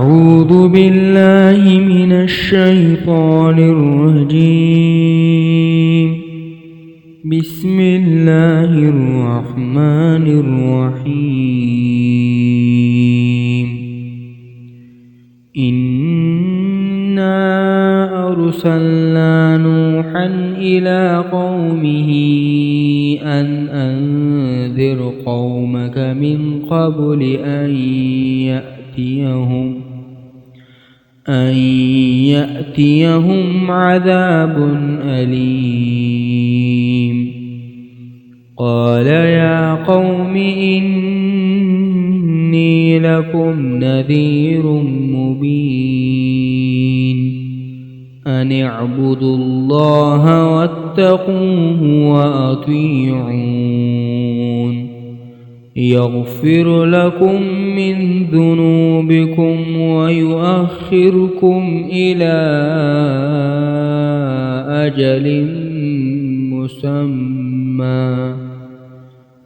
أعوذ بالله من الشيطان الرجيم. بسم الله الرحمن الرحيم. إنا أرسلنا نوحا إلى قومه أن أنذر قومك من قبل أن يأتيهم عذاب أليم. قال يا قوم إني لكم نذير مبين أن اعبدوا الله واتقوه وأطيعون يغفر لكم من ذنوبكم ويؤخركم إلى أجل مسمى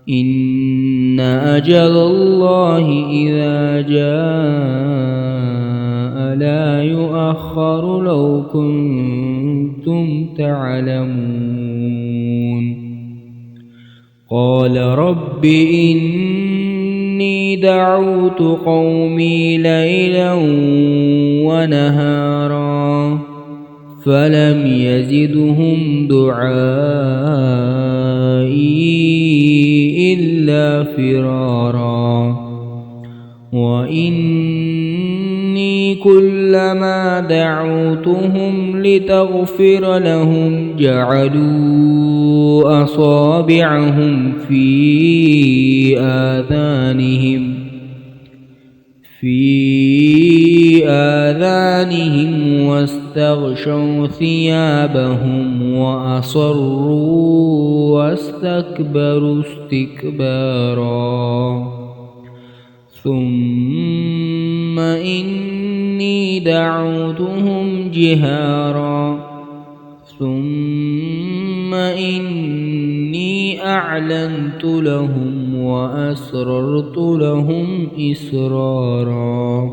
إن أجل الله إذا جاء لا يؤخر لو كنتم تعلمون. قال رب إني دعوت قومي ليلا ونهارا فلم يزدهم دعائي إلا فرارا. وإني كلما دعوتهم لتغفر لهم جعلوا أصابعهم في آذانهم واستغشوا ثيابهم وأصروا واستكبروا استكبارا. ثم إني دعوتهم جهارا ثم إني أعلنت لهم وأسررت لهم إسرارا.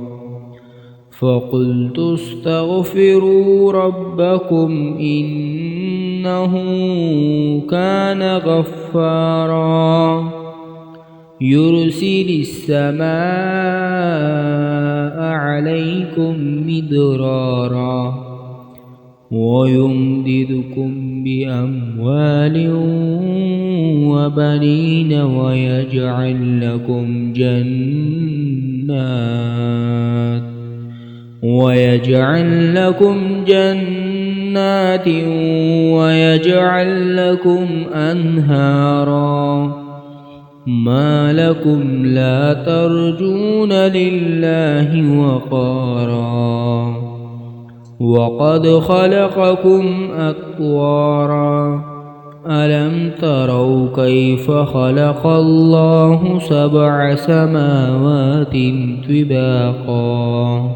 فقلت استغفروا ربكم إنه كان غفارا يرسل السماء عليكم مدرارا ويمددكم بأموال وبنين ويجعل لكم جنات ويجعل لكم أنهارا. ما لكم لا ترجون لله وقارا وقد خلقكم أطوارا. ألم تروا كيف خلق الله 7 سماوات طباقا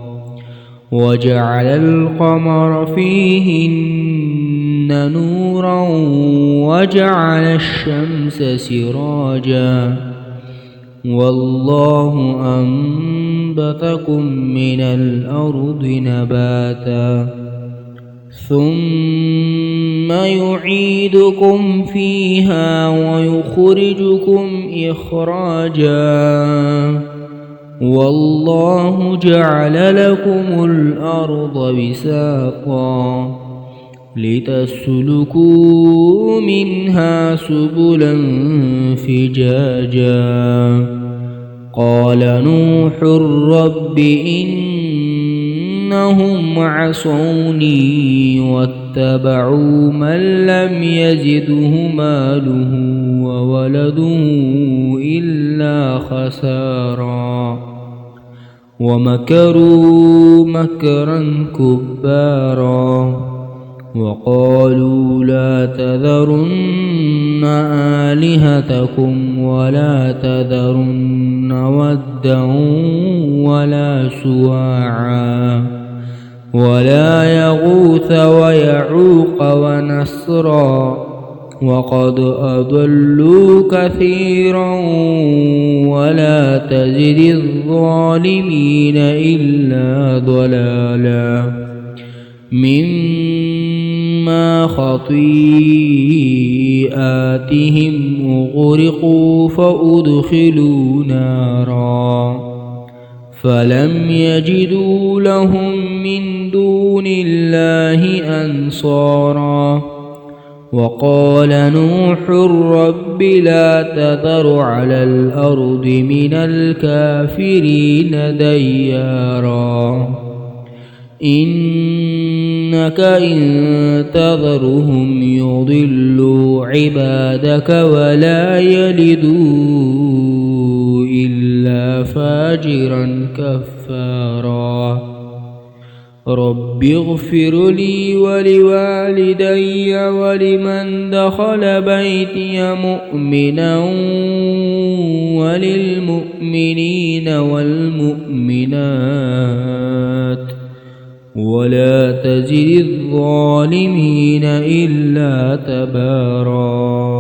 وجعل القمر فيهن نورا وجعل الشمس سراجا والله أنبتكم من الأرض نباتا ثم يعيدكم فيها ويخرجكم إخراجا والله جعل لكم الأرض بساطا لتسلكوا منها سبلا فجاجا. قال نوح رب إنهم عصوني واتبعوا من لم يزده ماله وولده إلا خسارا ومكروا مكرا كبارا وقالوا لا تذرن آلهتكم ولا تذرن ودا ولا سواعا ولا يغوث ويعوق ونسرا وقد أضلوا كثيرا ولا تزد الظالمين إلا ضلالا مما خطيئاتهم أغرقوا فأدخلوا نارا فلم يجدوا لهم من دون الله أنصارا وقال نوح رب لا تذر على الأرض من الكافرين ديارا إنك إن تذرهم يضلوا عبادك ولا يلدوا إلا فاجرا كفارا رب اغفر لي ولوالدي ولمن دخل بيتي مؤمنا وللمؤمنين والمؤمنات ولا تزد الظالمين إلا تبارا.